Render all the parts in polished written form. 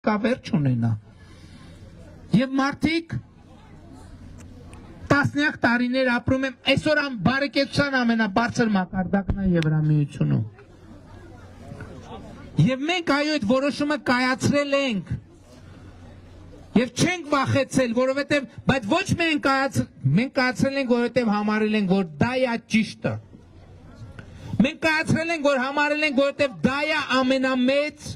կա վերջ ունենա։ Եվ մարդիկ տասնյակ տարիներ ապրում են, այսօր բարեկեցության ամենաբարձր մակարդակն է Եվրամիությունում։ Եվ մենք այո այդ որոշումը կայացրել ենք եւ չենք վախեցել, որովհետեւ բայց ոչ մենք կայացրել ենք, որովհետեւ համարել ենք, որ դա է ճիշտը։ Մենք կայացրել ենք, որ համարել ենք, որովհետեւ դա է ամենամեծ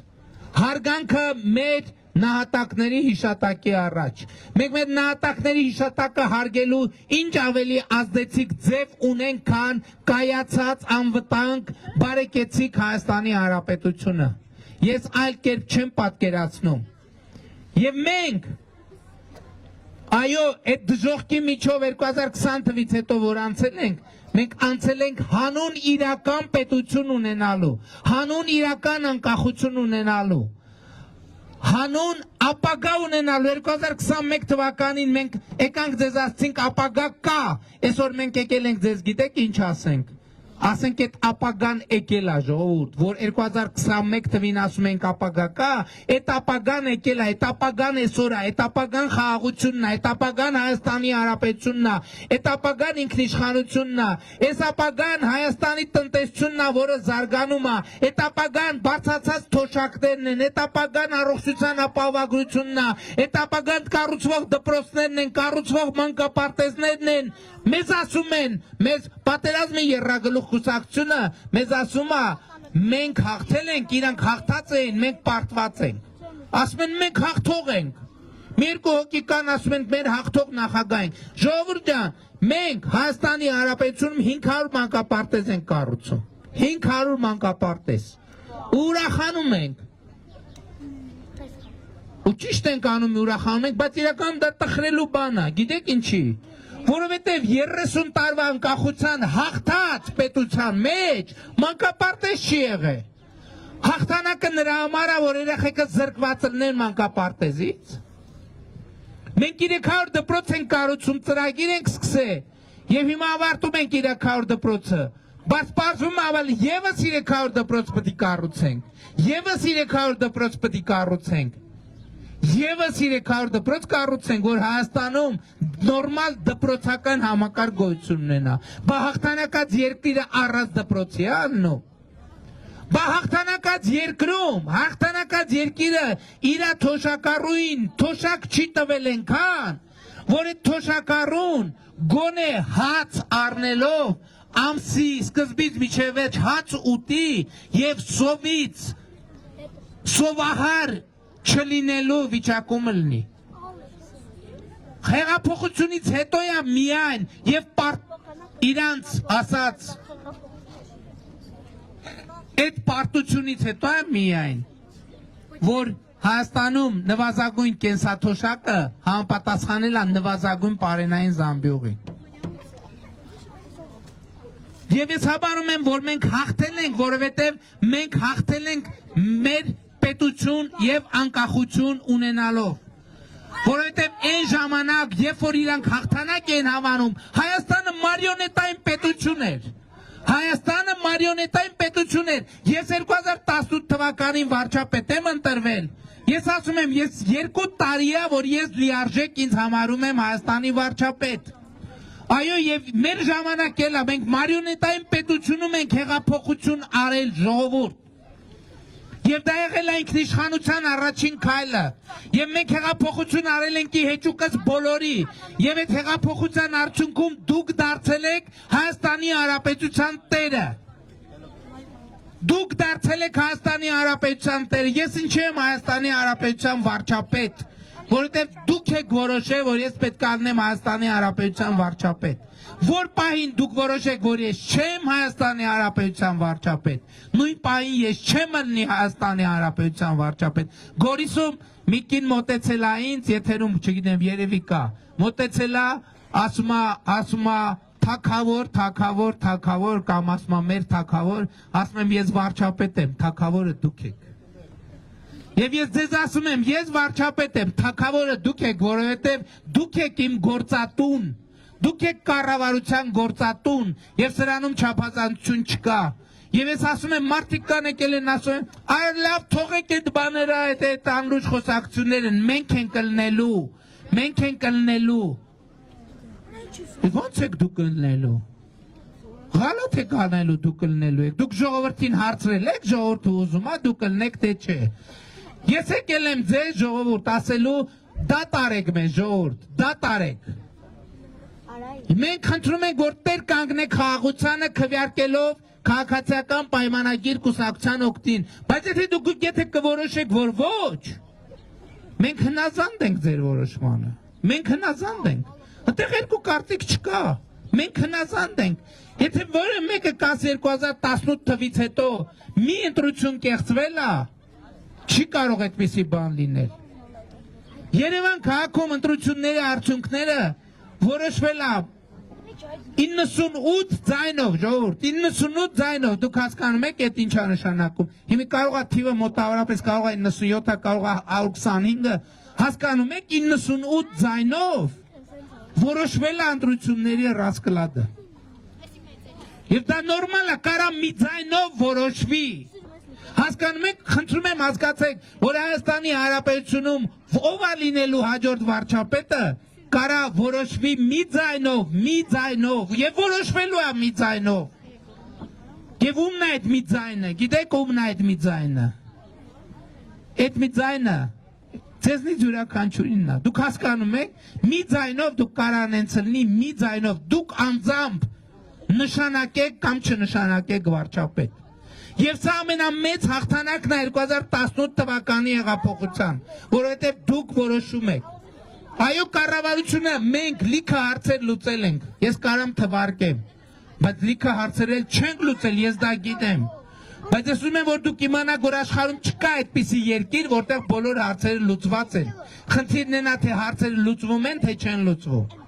հարգանքը մեր նահատակների հիշատակի առաջ։ Մենք մեր նահատակների հիշատակը հարգելու ինչ ավելի ազդեցիկ ձև ունենք, քան կայացած անվտանգ բարեկեցիկ Հայաստանի Հանրապետությունը։ Ես այլ կերպ չեմ պատկերացնում։ Եվ մենք, այո, այդ դժոխքի միջով 2020 թվականից հետո որ անցել ենք, մենք անցել ենք հանուն իրական պետություն ունենալու, հանուն իրական անկախություն ունենալու, հանուն ապագա ունենալու։ 2021 թվականին մենք եկանք ձեզ ասցինք ապագա կա, այսօր մենք եկել ենք ձեզ գիտեք ինչ ասենք, ասենք այդ ապագան եկել է ժողովուրդ, որ 2021 թվին ասում ենք ապագա կա, այդ ապագան եկել է, այդ ապագան այսօր է, այդ ապագան խաղաղությունն է, այդ ապագան Հայաստանի Հանրապետությունն է, այդ ապագան ինքնիշխանությունն է, այս ապագան Հայաստանի տնտեսությունն է, որը զարգանում է, այդ ապագան բարձրացած թոշակներն են, այդ ապագան առողջության ապահովագրությունն է, այդ ապագան կառուցվող դպրոցներն են, կառուցվող մանկապարտեզներն են, մեզ ասում են, մեզ պատերազմի եռագլուխ կուսակցությունը մեզ ասում է, մենք հաղթել ենք, իրանք հաղթած են, մենք պարտված ենք։ Ասում են մենք հաղթող ենք։ Մի երկու հոգի կան ասում են մեր հաղթող նախագահ ենք։ Ժողովուրդ ջան, մենք Հայաստանի Հանրապետությունում 500 մանկապարտեզ ենք կառուցում։ 500 մանկապարտեզ։ Ուրախանում ենք։ Ու ճիշտ ենք անում, ուրախանում ենք, բայց իրականում դա տխրելու բան է, գիտեք ինչի։ Որովհետև 30 տարվա անկախության հաղթած պետության մեջ մանկապարտեզ չի եղել։ Հաղթանակը նրա համար է, որ երեխեքը զրկված լինեն մանկապարտեզից։ Մենք 300 դպրոց ենք կառուցում, ծրագիր ենք սկսել, եւ հիմա ավարտում ենք 300 դպրոցը։ Բայց պարզվում է, ավելի եւս 300 դպրոց պետք է կառուցենք, եւս 300 դպրոց պետք է կառուցենք։ Եվս 300 դպրոց կառուցենք, որ Հայաստանում նորմալ դպրոցական համակարգ գոյություն ունենա։ Բա հաղթանակած երկիրը առանց դպրոցի է անում։ Բա հաղթանակած երկրում, հաղթանակած երկիրը իր թոշակառուին թոշակ չի տվել ենքան, որ այդ թոշակառուն գոնե հաց առնելով ամսի սկզբից մինչև վերջ հաց ուտի եւ սովից սովահար չլինելու վիճակում լինի։ Հեղափոխությունից հետո է միայն եւ իրանց ասած այդ պարտությունից հետո է միայն որ Հայաստանում նվազագույն կենսաթոշակը համապատասխանել է նվազագույն պարենային զամբյուղին։ Եվ ես հավանում եմ, որ մենք հաղթել ենք, որովհետեւ մենք հաղթել ենք մեր պետություն եւ անկախություն ունենալով, որովհետեւ այն ժամանակ, երբ որ իրանք հաղթանակ են հավանում, Հայաստանը մարիոնետային պետություն էր։ Հայաստանը մարիոնետային պետություն էր։ Ես 2018 թվականին վարչապետ եմ ընտրվել։ Ես ասում եմ, ես 2 տարի է, որ ես լիարժեք ինձ համարում եմ Հայաստանի վարչապետ։ Այո, եւ մեր ժամանակ էլ է, մենք մարիոնետային պետությունում ենք հեղափոխություն արել ժողովուրդ։ Եվ դա եղել է ինքնիշխանության առաջին քայլը։ Եվ մենք հեղափոխություն արել ենք հեճուկս բոլորի։ Եվ այդ հեղափոխության արդյունքում դուք դարձել եք Հայաստանի Հանրապետության տերը։ Դուք դարձել եք Հայաստանի Հանրապետության տերը։ Ես ինչ եմ Հայաստանի Հանրապետության վարչապետ, որովհետև դուք եք որոշել, որ ես պետք է լինեմ Հայաստանի Հանրապետության վարչապետ։ Որ պահին դուք որոշեք, որ ես չեմ Հայաստանի Հանրապետության վարչապետ, նույն պահին ես չեմ լինի Հայաստանի Հանրապետության վարչապետ։ Գորիսում մի կին մոտեցել է ինձ, եթերում չգիտեմ, երևի կա, մոտեցել է, ասում է թագավոր կամ ասում է մեր թագավոր, ասում եմ ես վարչապետ եմ, թագավորը դուք եք։ Եվ ես ձեզ ասում եմ, ես վարչապետ եմ, թագավորը դուք եք, որովհետև դուք եք իմ գործատուն, դուք եք կառավարության գործատուն, եւ սրանում չափազանցություն չկա։ Եվ ես ասում եմ մարդիկ կան եկել են ասում են այ լավ թողեք այդ բաները այդ անլուծ խոսակցությունները մենք ենք կլնելու ո՞նց եք դուք կլնելու Գալոտ եք անելու դուք կլնելու եք դուք ժողովրդին հարցրել եք ժողովուրդը ուզում է դուք կլնեք թե չէ Ես եկել եմ ձեզ ժողովուրդ ասելու դա տարեք մեզ ժողովուրդ դա տարեք Մենք խնդրում ենք որ տեր կանգնեք խաղաղությանը քվեարկելով քաղաքացիական պայմանագիր կուսակցության օգտին բայց եթե դուք կորոշեք որ ոչ մենք հնազանդ ենք ձեր որոշմանը մենք հնազանդ ենք այդտեղ երկու կարծիք չկա մենք հնազանդ ենք եթե որը մեկը կաս 2018 թվից հետո մի ընտրություն կեղծվել է չի կարող այդպիսի բան լինել Երևան քաղաքում ընտրությունների արդյունքները որոշվել է 98 ձայնով ժողովուրդ 98 ձայնով դուք հասկանում եք այդ ինչա նշանակում հիմա կարող է թիվը մոտավորապես կարող է 97-ը կարող է 125-ը հասկանում եք 98 ձայնով որոշվել է ընտրությունների ռասկլադը Եվ դա նորմալ է կարա մի ձայնով որոշվի Հասկանում եք խնդրում եմ հասկացեք որ Հայաստանի Հանրապետությունում ով է լինելու հաջորդ վարչապետը կարա որոշվի մի ձայնով եւ որոշվելու է մի ձայնով եւ ումն է այդ մի ձայնը գիտեք ումն է այդ մի ձայնը այդ մի ձայնը ցեզնից յուրաքանչյուրինն է դուք հասկանում եք մի ձայնով դուք կարան ցլնի մի ձայնով դուք անձամբ նշանակեք կամ չնշանակեք վարչապետ Եվ սա ամենամեծ հաղթանակն է 2018 թվականի հեղափոխության որովհետեւ դուք որոշում եք Այո կառավարությունը մենք լիքը հարցեր լուծել ենք ես կարամ թվարկեմ բայց լիքը հարցերել չենք լուծել ես դա գիտեմ բայց ես ուզում եմ որ դուք իմանաք որ աշխարհում չկա այդպիսի երկիր որտեղ բոլոր հարցերը լուծված են խնդիրն է թե հարցերը լուծվում են թե չեն լուծվում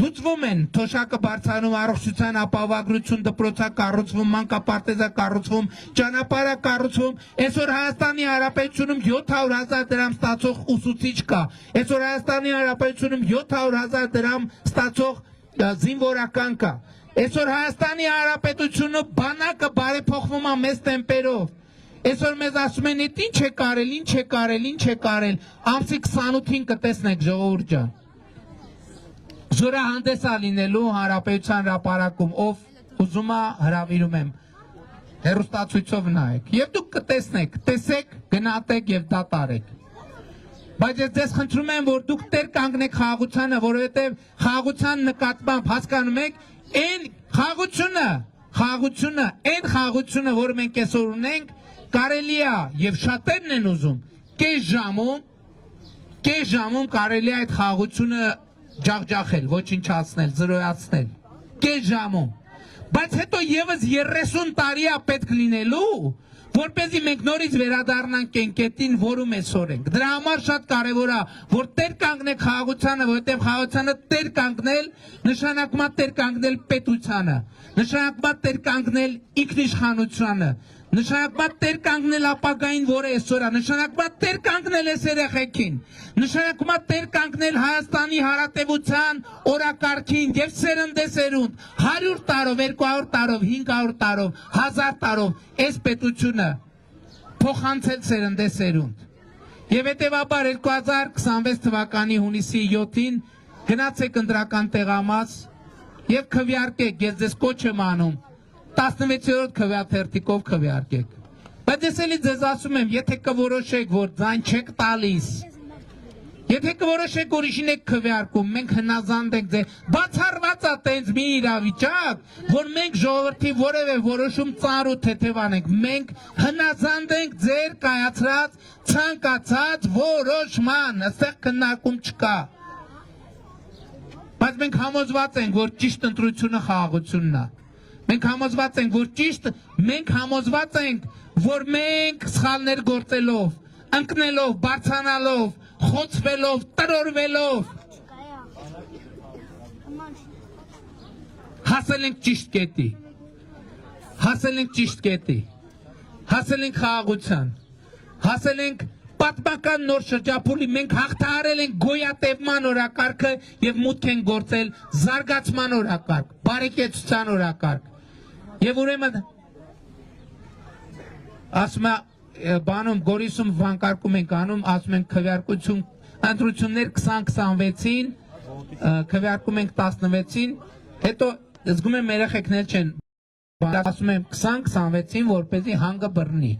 Լուծվում են թոշակը բարձրանում առողջության ապահովագրություն դպրոցա կառուցվում մանկապարտեզա կառուցվում ճանապարհա կառուցվում այսօր Հայաստանի Հանրապետությունում 700,000 դրամ ստացող ուսուցիչ կա այսօր Հայաստանի Հանրապետությունում 700,000 դրամ ստացող զինվորական կա այսօր Հայաստանի Հանրապետությունը բանակը բարեփոխվում է մեծ տեմպերով այսօր մեզ ասում են ինչ է կարել ամսի 28-ին կտեսնեք ժողովուրդ ջան Զորահանդես է լինելու հանրապետության հրապարակում, ով ուզում է հրավիրում եմ, հեռուստացույցով նայեք, և դուք կտեսնեք, տեսեք, գնահատեք և դա տարեք։ Բայց ես ձեզ խնդրում եմ, որ դուք տեր կանգնեք խաղաղությանը, որովհետև խաղաղության նկատմամբ հասկանում եք, այն խաղաղությունը, որ մենք այսօր ունենք, կարելի է և շատերն են ուզում, կես ժամում կարելի է այդ խաղաղությունը ջախջախել, ոչնչացնել, զրոյացնել, կես ժամում, բայց հետո եւս 30 տարի է պետք լինելու, որպեսզի մենք նորից վերադառնանք այն կետին, որում այսօր ենք։ Դրա համար շատ կարևոր է, որ տեր կանգնեք խաղաղությանը, որովհետև խաղաղությանը տեր կանգնել, նշանակում է տեր կանգնել պետությանը, նշանակում է տեր կանգնել ինքնիշխանությանը, նշանակում է տեր կանգնել ապագային, որը այսօր է, նշանակում է տեր կանգնել այս երեխեքին, նշանակում է տեր կանգնել Հայաստանի Հանրապետության օրակարգին եւ սերնդեսերունդ 100 տարով, 200 տարով, 500 տարով, 1000 տարով այս պետությունը փոխանցել սերնդեսերունդ։ Եվ հետեւաբար 2026 թվականի հունիսի 7-ին գնացեք ընտրական տեղամաս եւ քվեարկեք, ես ձեզ կոչ եմ անում 16-րդ քվեաթերթիկով քվեարկեք։ Բայց ես էլի ձեզ ասում եմ, եթե կորոշեք, որ ձայն չեք տալիս, եթե կորոշեք, որ իշին եք քվեարկում, մենք հնազանդ ենք ձեզ, բացառված է տենց մի իրավիճակ, որ մենք ժողովրդի որևէ որոշում ծանր ու թեթև անենք, մենք հնազանդ ենք ձեր կայացրած ցանկացած որոշման, այստեղ քննարկում չկա։ Բայց մենք համոզված ենք, որ ճիշտ ընտրությունը խաղաղությունն է։ Մենք համոզված ենք, որ ճիշտ, մենք համոզված ենք, որ մենք սխալներ գործելով, ընկնելով, բարձրանալով, խոցվելով, տրորվելով, հասել ենք ճիշտ կետի, հասել ենք խաղաղության, հասել ենք պատմական նոր շրջափուլի, մենք հաղթահարել ենք գոյատևման օրակարգը և մուտք ենք գործել զարգացման օրակարգ, բարեկեցության օրակարգ։ Եվ ուրեմն ասում է բանում Գորիսում վանկարկում ենք անում, ասում ենք քվեարկություն ընտրություններ 20-26-ին, քվեարկում ենք 16-ին, հետո զգում եմ երեխեքներ չեն, ասում եմ 20-26-ին, որպեսզի հանգը բռնի։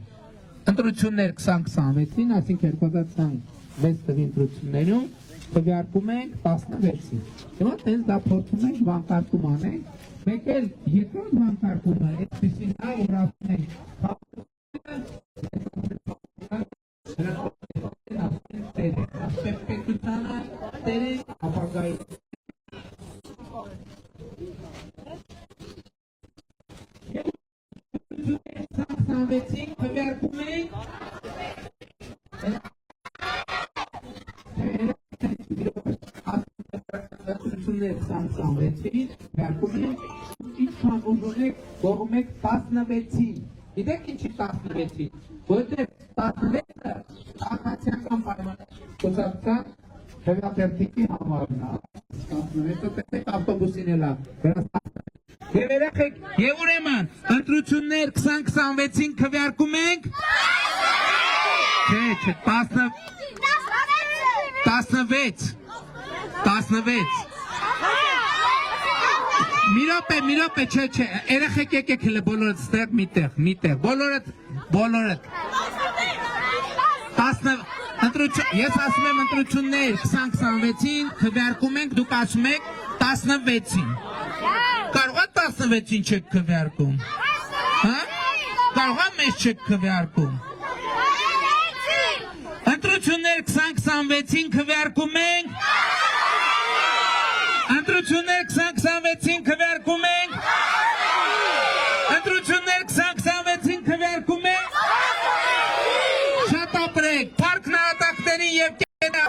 Ընտրություններ 20-26-ին, այսինքն 2026 թվի ընտրություններում քվեարկում ենք 16-ին։ Հիմա տենց դա փորձում ենք վանկարկում անենք, մեկ էլ երկրորդ վանկարկումը այդպեսին է, որ ասում ենք պետությանը տերը ապագայի Սամվեցին քվեարկում ենք ինչքան ուժում եք կողմ եք 16-ին գիտեք ինչի 16-ին որտեղ 16-ը ակացիական պայմանական քվեատերտիկի համարն է 16-ը տեսեք ավտոբուսին էլա Եվ երեխեք, եւ ուրեմն ընտրություններ 20-26-ին քվեարկում ենք Չէ, 16 Մի րոպե, չէ, երեխեք եկեք հələ բոլորդ ստեղ միտեղ, բոլորդ Ես ասում եմ ընտրություններ 20-26-ին քվեարկում ենք, դուք ասում եք 16-ին Կարող է 16-ին չեք քվեարկում, կարող է մեզ չեք քվեարկում Ընտրություններ 20-26-ին քվեարկում ենք Ընտրություններ 20-26-ին քվեարկում ենք Ընտրություններ 20-26-ին քվեարկում ենք Շատ ապրեք, փառք նահատակներին և կետը